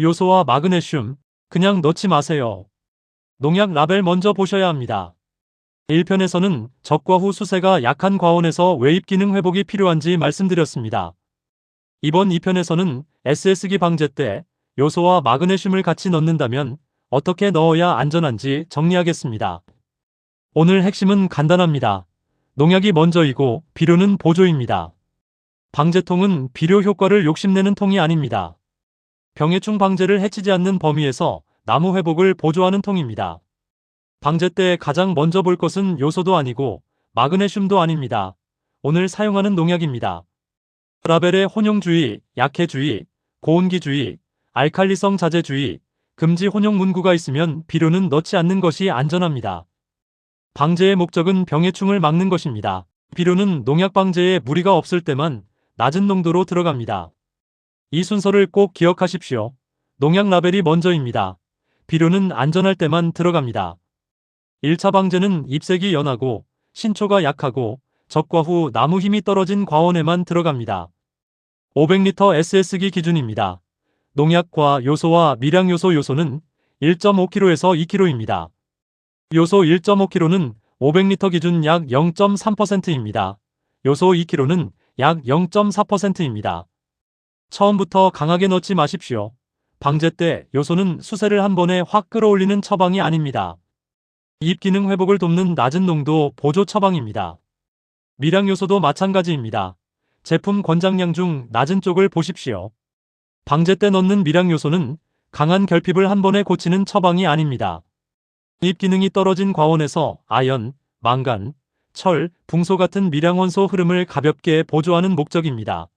요소와 마그네슘, 그냥 넣지 마세요. 농약 라벨 먼저 보셔야 합니다. 1편에서는 적과 후 수세가 약한 과원에서 외입 기능 회복이 필요한지 말씀드렸습니다. 이번 2편에서는 SS기 방제 때 요소와 마그네슘을 같이 넣는다면 어떻게 넣어야 안전한지 정리하겠습니다. 오늘 핵심은 간단합니다. 농약이 먼저이고 비료는 보조입니다. 방제통은 비료 효과를 욕심내는 통이 아닙니다. 병해충 방제를 해치지 않는 범위에서 나무 회복을 보조하는 통입니다. 방제 때 가장 먼저 볼 것은 요소도 아니고 마그네슘도 아닙니다. 오늘 사용하는 농약입니다. 라벨에 혼용주의, 약해주의, 고온기주의, 알칼리성 자재주의, 금지 혼용 문구가 있으면 비료는 넣지 않는 것이 안전합니다. 방제의 목적은 병해충을 막는 것입니다. 비료는 농약 방제에 무리가 없을 때만 낮은 농도로 들어갑니다. 이 순서를 꼭 기억하십시오. 농약 라벨이 먼저입니다. 비료는 안전할 때만 들어갑니다. 1차 방제는 잎색이 연하고 신초가 약하고 적과 후 나무 힘이 떨어진 과원에만 들어갑니다. 500리터 SS기 기준입니다. 농약과 요소와 미량요소는 1.5kg에서 2kg입니다. 요소 1.5kg는 500리터 기준 약 0.3%입니다. 요소 2kg는 약 0.4%입니다. 처음부터 강하게 넣지 마십시오. 방제 때 요소는 수세를 한 번에 확 끌어올리는 처방이 아닙니다. 잎 기능 회복을 돕는 낮은 농도 보조 처방입니다. 미량요소도 마찬가지입니다. 제품 권장량 중 낮은 쪽을 보십시오. 방제 때 넣는 미량요소는 강한 결핍을 한 번에 고치는 처방이 아닙니다. 잎 기능이 떨어진 과원에서 아연, 망간, 철, 붕소 같은 미량원소 흐름을 가볍게 보조하는 목적입니다.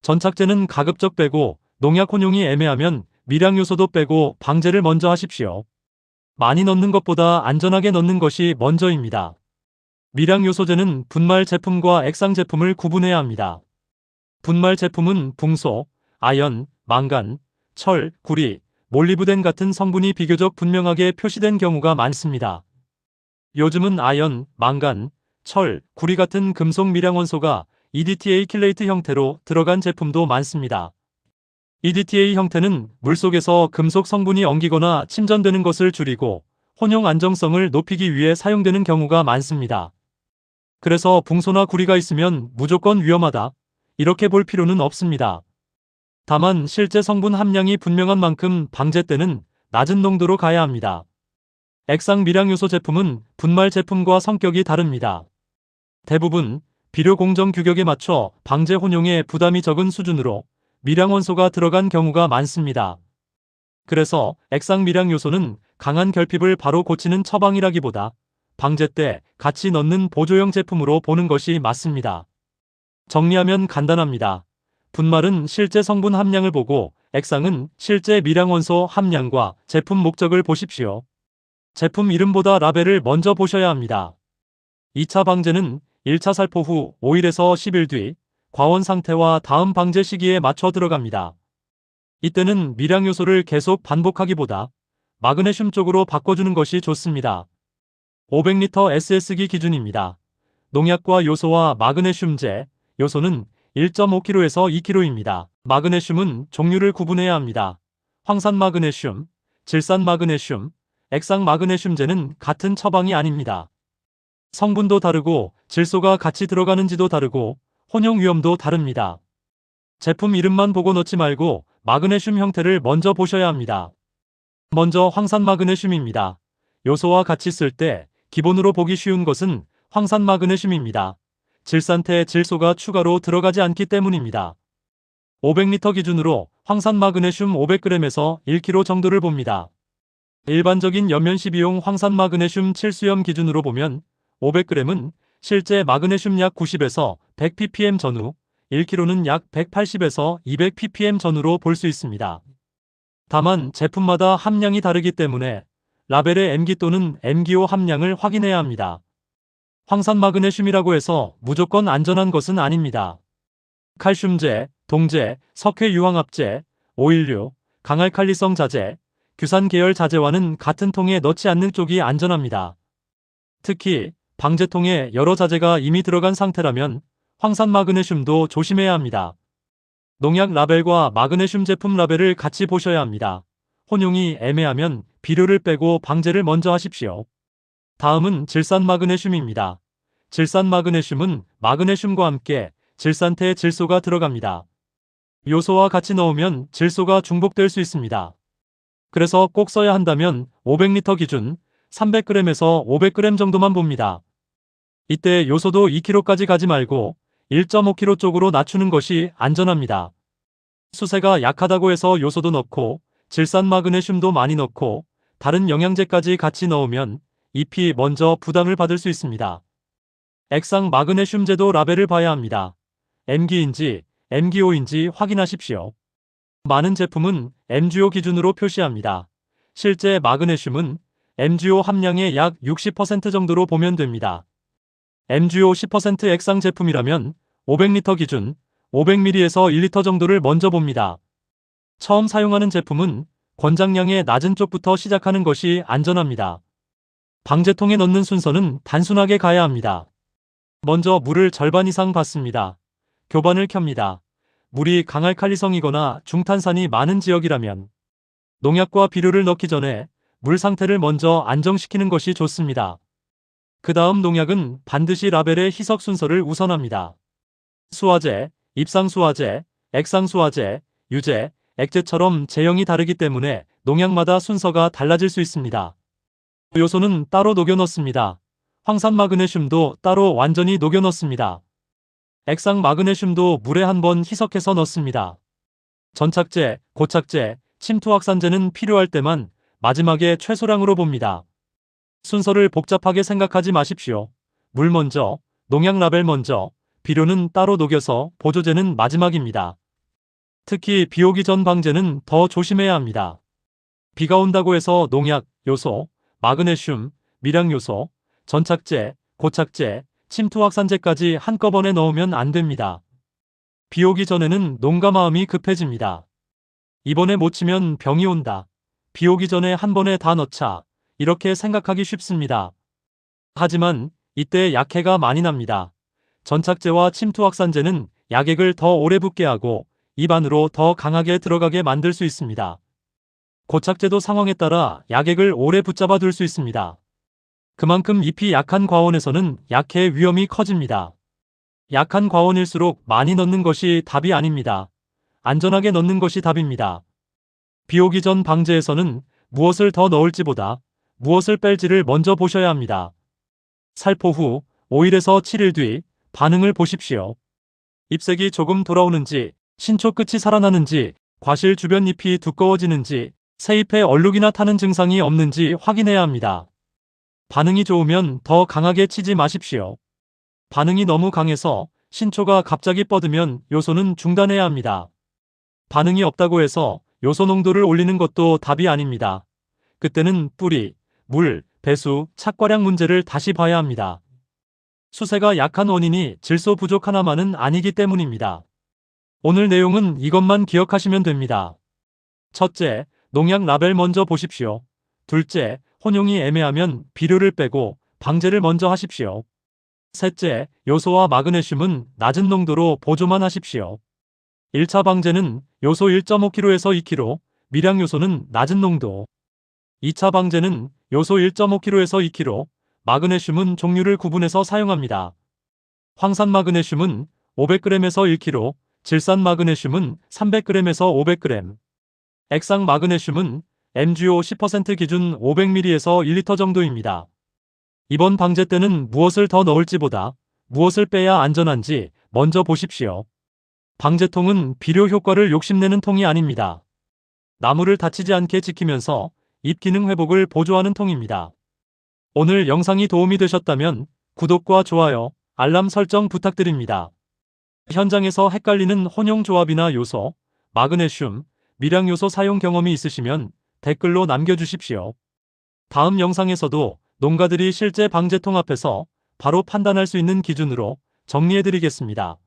전착제는 가급적 빼고 농약 혼용이 애매하면 미량요소도 빼고 방제를 먼저 하십시오. 많이 넣는 것보다 안전하게 넣는 것이 먼저입니다. 미량요소제는 분말 제품과 액상 제품을 구분해야 합니다. 분말 제품은 붕소, 아연, 망간, 철, 구리, 몰리브덴 같은 성분이 비교적 분명하게 표시된 경우가 많습니다. 요즘은 아연, 망간, 철, 구리 같은 금속 미량원소가 EDTA 킬레이트 형태로 들어간 제품도 많습니다. EDTA 형태는 물속에서 금속 성분이 엉기거나 침전되는 것을 줄이고 혼용 안정성을 높이기 위해 사용되는 경우가 많습니다. 그래서 붕소나 구리가 있으면 무조건 위험하다, 이렇게 볼 필요는 없습니다. 다만 실제 성분 함량이 분명한 만큼 방제 때는 낮은 농도로 가야 합니다. 액상 미량요소 제품은 분말 제품과 성격이 다릅니다. 대부분 비료 공정 규격에 맞춰 방제 혼용에 부담이 적은 수준으로 미량원소가 들어간 경우가 많습니다. 그래서 액상 미량요소는 강한 결핍을 바로 고치는 처방이라기보다 방제 때 같이 넣는 보조형 제품으로 보는 것이 맞습니다. 정리하면 간단합니다. 분말은 실제 성분 함량을 보고 액상은 실제 미량원소 함량과 제품 목적을 보십시오. 제품 이름보다 라벨을 먼저 보셔야 합니다. 2차 방제는 1차 살포 후 5일에서 10일 뒤 과원 상태와 다음 방제 시기에 맞춰 들어갑니다. 이때는 미량요소를 계속 반복하기보다 마그네슘 쪽으로 바꿔주는 것이 좋습니다. 500리터 SS기 기준입니다. 농약과 요소와 마그네슘제, 요소는 1.5kg에서 2kg입니다. 마그네슘은 종류를 구분해야 합니다. 황산 마그네슘, 질산 마그네슘, 액상 마그네슘제는 같은 처방이 아닙니다. 성분도 다르고 질소가 같이 들어가는지도 다르고 혼용 위험도 다릅니다. 제품 이름만 보고 넣지 말고 마그네슘 형태를 먼저 보셔야 합니다. 먼저 황산 마그네슘입니다. 요소와 같이 쓸 때 기본으로 보기 쉬운 것은 황산 마그네슘입니다. 질산태 질소가 추가로 들어가지 않기 때문입니다. 500리터 기준으로 황산 마그네슘 500g에서 1kg 정도를 봅니다. 일반적인 연면 시비용 황산 마그네슘 칠수염 기준으로 보면 500g은 실제 마그네슘 약 90에서 100ppm 전후, 1kg는 약 180에서 200ppm 전후로 볼 수 있습니다. 다만 제품마다 함량이 다르기 때문에 라벨의 M기 또는 M기호 함량을 확인해야 합니다. 황산 마그네슘이라고 해서 무조건 안전한 것은 아닙니다. 칼슘제, 동제, 석회 유황합제, 오일류, 강알칼리성 자재, 규산 계열 자재와는 같은 통에 넣지 않는 쪽이 안전합니다. 특히 방제통에 여러 자재가 이미 들어간 상태라면 황산 마그네슘도 조심해야 합니다. 농약 라벨과 마그네슘 제품 라벨을 같이 보셔야 합니다. 혼용이 애매하면 비료를 빼고 방제를 먼저 하십시오. 다음은 질산 마그네슘입니다. 질산 마그네슘은 마그네슘과 함께 질산태에 질소가 들어갑니다. 요소와 같이 넣으면 질소가 중복될 수 있습니다. 그래서 꼭 써야 한다면 500리터 기준 300g에서 500g 정도만 봅니다. 이때 요소도 2kg까지 가지 말고 1.5kg 쪽으로 낮추는 것이 안전합니다. 수세가 약하다고 해서 요소도 넣고 질산 마그네슘도 많이 넣고 다른 영양제까지 같이 넣으면 잎이 먼저 부담을 받을 수 있습니다. 액상 마그네슘제도 라벨을 봐야 합니다. M기인지 M기O인지 확인하십시오. 많은 제품은 MGO 기준으로 표시합니다. 실제 마그네슘은 MGO 함량의 약 60% 정도로 보면 됩니다. MGO 10% 액상 제품이라면 500리터 기준 500ml에서 1리터 정도를 먼저 봅니다. 처음 사용하는 제품은 권장량의 낮은 쪽부터 시작하는 것이 안전합니다. 방제통에 넣는 순서는 단순하게 가야 합니다. 먼저 물을 절반 이상 받습니다. 교반을 켭니다. 물이 강알칼리성이거나 중탄산이 많은 지역이라면 농약과 비료를 넣기 전에 물 상태를 먼저 안정시키는 것이 좋습니다. 그 다음 농약은 반드시 라벨의 희석 순서를 우선합니다. 수화제, 입상수화제, 액상수화제, 유제, 액제처럼 제형이 다르기 때문에 농약마다 순서가 달라질 수 있습니다. 요소는 따로 녹여 넣습니다. 황산 마그네슘도 따로 완전히 녹여 넣습니다. 액상 마그네슘도 물에 한번 희석해서 넣습니다. 전착제, 고착제, 침투확산제는 필요할 때만 마지막에 최소량으로 봅니다. 순서를 복잡하게 생각하지 마십시오. 물 먼저, 농약 라벨 먼저, 비료는 따로 녹여서 보조제는 마지막입니다. 특히 비 오기 전 방제는 더 조심해야 합니다. 비가 온다고 해서 농약, 요소, 마그네슘, 미량요소, 전착제, 고착제, 침투확산제까지 한꺼번에 넣으면 안 됩니다. 비 오기 전에는 농가 마음이 급해집니다. 이번에 못 치면 병이 온다. 비 오기 전에 한 번에 다 넣자. 이렇게 생각하기 쉽습니다. 하지만 이때 약해가 많이 납니다. 전착제와 침투확산제는 약액을 더 오래 붙게 하고 입 안으로 더 강하게 들어가게 만들 수 있습니다. 고착제도 상황에 따라 약액을 오래 붙잡아 둘 수 있습니다. 그만큼 잎이 약한 과원에서는 약해의 위험이 커집니다. 약한 과원일수록 많이 넣는 것이 답이 아닙니다. 안전하게 넣는 것이 답입니다. 비 오기 전 방제에서는 무엇을 더 넣을지보다 무엇을 뺄지를 먼저 보셔야 합니다. 살포 후 5일에서 7일 뒤 반응을 보십시오. 잎색이 조금 돌아오는지, 신초 끝이 살아나는지, 과실 주변 잎이 두꺼워지는지, 새잎에 얼룩이나 타는 증상이 없는지 확인해야 합니다. 반응이 좋으면 더 강하게 치지 마십시오. 반응이 너무 강해서 신초가 갑자기 뻗으면 요소는 중단해야 합니다. 반응이 없다고 해서 요소 농도를 올리는 것도 답이 아닙니다. 그때는 뿌리, 물, 배수, 착과량 문제를 다시 봐야 합니다. 수세가 약한 원인이 질소 부족 하나만은 아니기 때문입니다. 오늘 내용은 이것만 기억하시면 됩니다. 첫째, 농약 라벨 먼저 보십시오. 둘째, 혼용이 애매하면 비료를 빼고 방제를 먼저 하십시오. 셋째, 요소와 마그네슘은 낮은 농도로 보조만 하십시오. 1차 방제는 요소 1.5kg에서 2kg, 미량 요소는 낮은 농도. 2차 방제는 요소 1.5kg에서 2kg, 마그네슘은 종류를 구분해서 사용합니다. 황산 마그네슘은 500g에서 1kg, 질산 마그네슘은 300g에서 500g, 액상 마그네슘은 MGO 10% 기준 500ml에서 1리터 정도입니다. 이번 방제 때는 무엇을 더 넣을지보다 무엇을 빼야 안전한지 먼저 보십시오. 방제통은 비료 효과를 욕심내는 통이 아닙니다. 나무를 다치지 않게 지키면서 잎 기능 회복을 보조하는 통입니다. 오늘 영상이 도움이 되셨다면 구독과 좋아요, 알람 설정 부탁드립니다. 현장에서 헷갈리는 혼용 조합이나 요소, 마그네슘, 미량 요소 사용 경험이 있으시면 댓글로 남겨주십시오. 다음 영상에서도 농가들이 실제 방제통 앞에서 바로 판단할 수 있는 기준으로 정리해드리겠습니다.